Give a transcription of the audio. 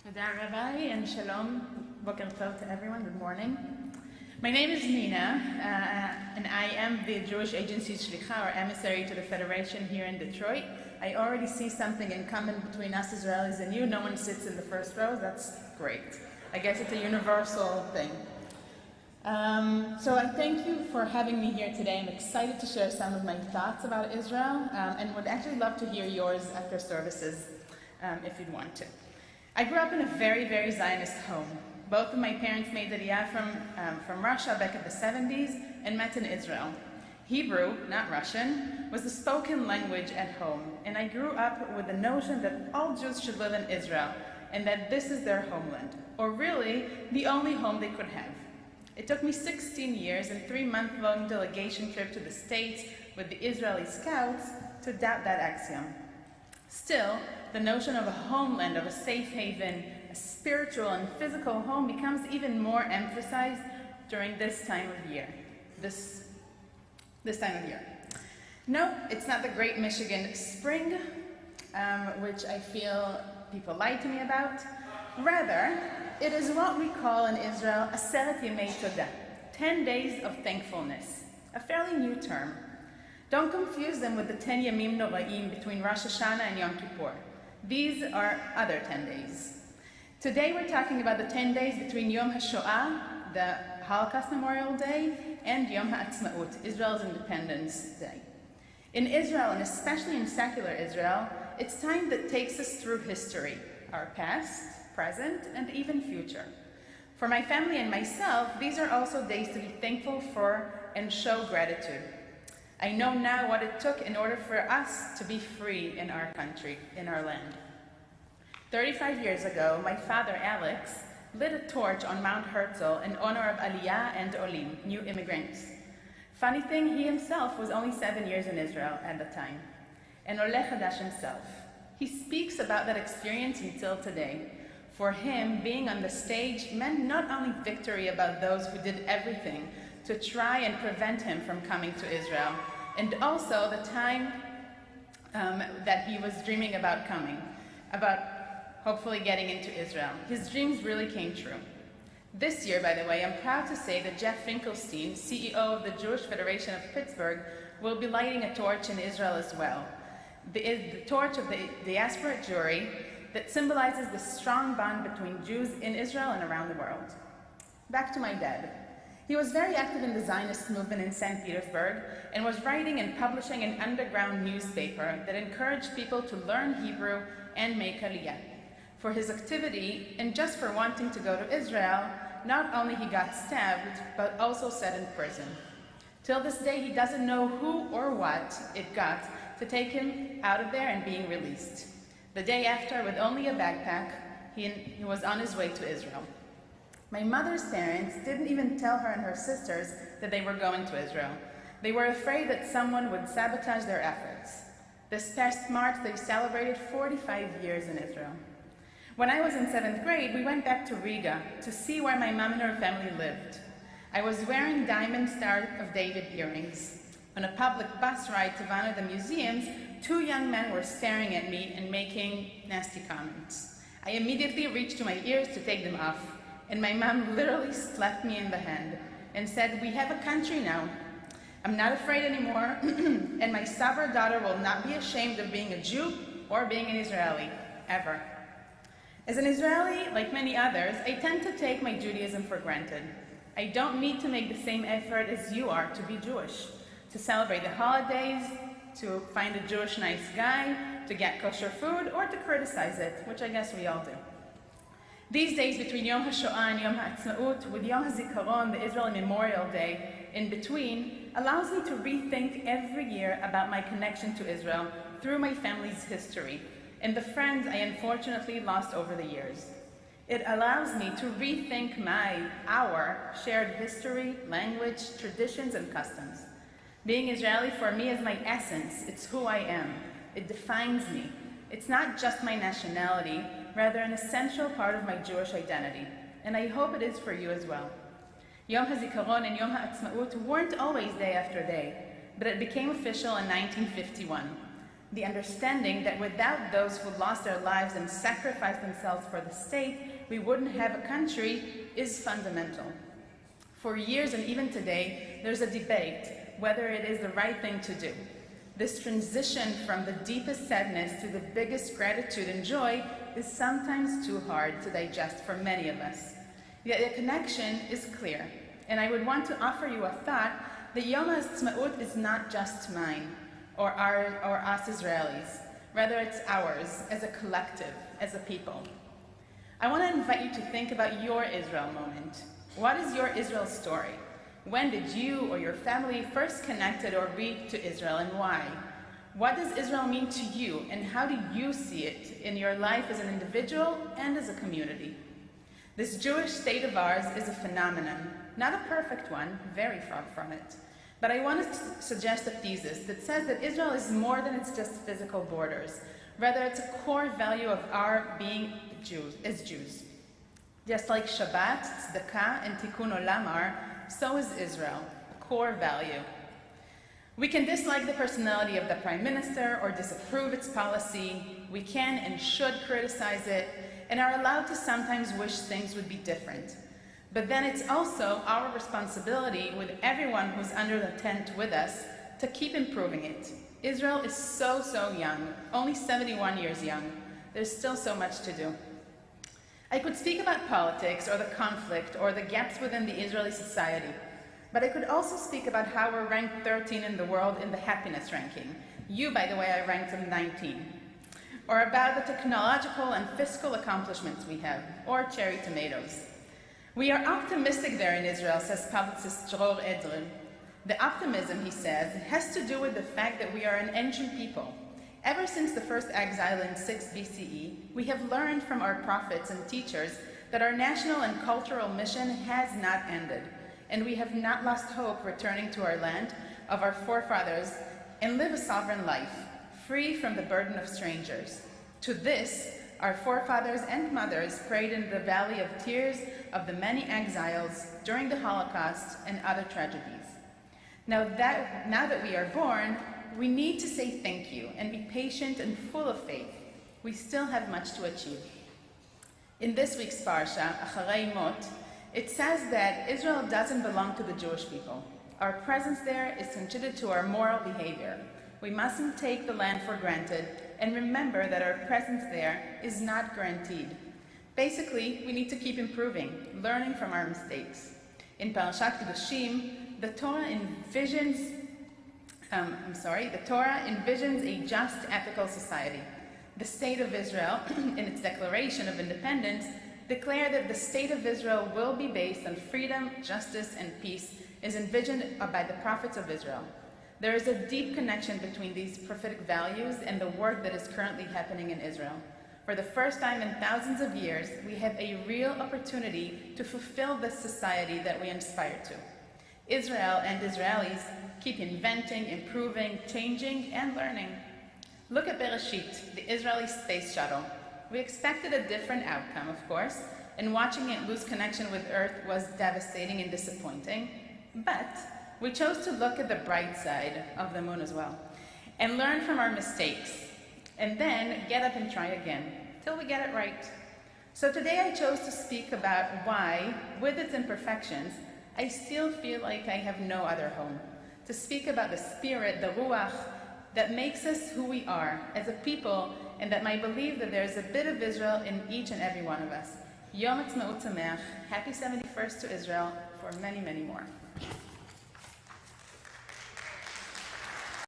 Toda Rabbi and Shalom, Boker Tov to everyone, good morning. My name is Nina, and I am the Jewish agency shlichah, or emissary to the Federation here in Detroit. I already see something in common between us Israelis and you. No one sits in the first row, that's great. I guess it's a universal thing. So I thank you for having me here today. I'm excited to share some of my thoughts about Israel, and would actually love to hear yours after services, if you'd want to. I grew up in a very, very Zionist home. Both of my parents made Aliyah from Russia back in the 70s and met in Israel. Hebrew, not Russian, was the spoken language at home, and I grew up with the notion that all Jews should live in Israel and that this is their homeland, or really, the only home they could have. It took me 16 years and 3-month-long delegation trip to the States with the Israeli Scouts to doubt that axiom. Still, the notion of a homeland, of a safe haven, a spiritual and physical home becomes even more emphasized during this time of year. This time of year. No, it's not the Great Michigan Spring, which I feel people lie to me about. Rather, it is what we call in Israel Aseret Yemei Todah, 10 days of thankfulness, a fairly new term. Don't confuse them with the 10 Yamim Noraim between Rosh Hashanah and Yom Kippur. These are other 10 days. Today we're talking about the 10 days between Yom HaShoah, the Holocaust Memorial Day, and Yom Ha'Atzmaut, Israel's Independence Day. In Israel, and especially in secular Israel, it's time that takes us through history, our past, present, and even future. For my family and myself, these are also days to be thankful for and show gratitude. I know now what it took in order for us to be free in our country, in our land. 35 years ago, my father, Alex, lit a torch on Mount Herzl in honor of Aliyah and Olim, new immigrants. Funny thing, he himself was only 7 years in Israel at the time, and Oleh Hadash himself. He speaks about that experience until today. For him, being on the stage meant not only victory about those who did everything to try and prevent him from coming to Israel, and also the time that he was dreaming about coming, about hopefully getting into Israel. His dreams really came true. This year, by the way, I'm proud to say that Jeff Finkelstein, CEO of the Jewish Federation of Pittsburgh, will be lighting a torch in Israel as well. The torch of the diaspora Jewry that symbolizes the strong bond between Jews in Israel and around the world. Back to my dad. He was very active in the Zionist movement in St. Petersburg and was writing and publishing an underground newspaper that encouraged people to learn Hebrew and make Aliyah. For his activity, and just for wanting to go to Israel, not only he got stabbed, but also set in prison. Till this day, he doesn't know who or what it got to take him out of there and being released. The day after, with only a backpack, he was on his way to Israel. My mother's parents didn't even tell her and her sisters that they were going to Israel. They were afraid that someone would sabotage their efforts. This past March, they celebrated 45 years in Israel. When I was in 7th grade, we went back to Riga to see where my mom and her family lived. I was wearing Diamond Star of David earrings. On a public bus ride to one of the museums, 2 young men were staring at me and making nasty comments. I immediately reached to my ears to take them off, and my mom literally slapped me in the hand and said, "We have a country now. I'm not afraid anymore, and my stubborn daughter will not be ashamed of being a Jew or being an Israeli, ever." As an Israeli, like many others, I tend to take my Judaism for granted. I don't need to make the same effort as you are to be Jewish, to celebrate the holidays, to find a Jewish nice guy, to get kosher food, or to criticize it, which I guess we all do. These days between Yom HaShoah and Yom Ha'Atzmaut, with Yom HaZikaron, the Israeli Memorial Day, in between, allows me to rethink every year about my connection to Israel through my family's history and the friends I unfortunately lost over the years. It allows me to rethink our shared history, language, traditions, and customs. Being Israeli for me is my essence. It's who I am. It defines me. It's not just my nationality, rather an essential part of my Jewish identity, and I hope it is for you as well. Yom HaZikaron and Yom Ha'Atzmaut weren't always day after day, but it became official in 1951. The understanding that without those who lost their lives and sacrificed themselves for the state, we wouldn't have a country is fundamental. For years and even today, there's a debate whether it is the right thing to do. This transition from the deepest sadness to the biggest gratitude and joy is sometimes too hard to digest for many of us. Yet the connection is clear, and I would want to offer you a thought that Yom Ha'Atzmaut is not just mine or us Israelis. Rather, it's ours as a collective, as a people. I want to invite you to think about your Israel moment. What is your Israel story? When did you or your family first connected or read to Israel, and why? What does Israel mean to you, and how do you see it in your life as an individual and as a community? This Jewish state of ours is a phenomenon, not a perfect one, very far from it. But I want to suggest a thesis that says that Israel is more than it's just physical borders. Rather, it's a core value of our being Jews, as Jews. Just like Shabbat, Tzedakah, and Tikkun Olam are, so is Israel, a core value. We can dislike the personality of the Prime Minister or disapprove its policy. We can and should criticize it, and are allowed to sometimes wish things would be different. But then it's also our responsibility with everyone who's under the tent with us to keep improving it. Israel is so young, only 71 years young. There's still so much to do. I could speak about politics or the conflict or the gaps within the Israeli society, but I could also speak about how we're ranked 13 in the world in the happiness ranking. You, by the way, I ranked them 19. Or about the technological and fiscal accomplishments we have, or cherry tomatoes. We are optimistic there in Israel, says publicist Dror Edrin. The optimism, he says, has to do with the fact that we are an ancient people. Ever since the first exile in 6 BCE, we have learned from our prophets and teachers that our national and cultural mission has not ended, and we have not lost hope returning to our land of our forefathers and live a sovereign life, free from the burden of strangers. To this, our forefathers and mothers prayed in the Valley of Tears of the many exiles during the Holocaust and other tragedies. Now that we are born, we need to say thank you and be patient and full of faith. We still have much to achieve. In this week's Parsha, Acharei Mot, it says that Israel doesn't belong to the Jewish people. Our presence there is contributed to our moral behavior. We mustn't take the land for granted and remember that our presence there is not guaranteed. Basically, we need to keep improving, learning from our mistakes. In Parashat Kedoshim, the Torah envisions a just, ethical society. The State of Israel, in its Declaration of Independence, declared that the State of Israel will be based on freedom, justice, and peace, as envisioned by the prophets of Israel. There is a deep connection between these prophetic values and the work that is currently happening in Israel. For the first time in thousands of years, we have a real opportunity to fulfill this society that we aspire to. Israel and Israelis keep inventing, improving, changing, and learning. Look at Bereshit, the Israeli space shuttle. We expected a different outcome, of course, and watching it lose connection with Earth was devastating and disappointing. But we chose to look at the bright side of the moon as well, and learn from our mistakes, and then get up and try again, till we get it right. So today I chose to speak about why, with its imperfections, I still feel like I have no other home. To speak about the spirit, the ruach, that makes us who we are as a people, and that might believe that there's a bit of Israel in each and every one of us. Yom Ha'Atzmaut Sameach, happy 71st to Israel, for many, many more.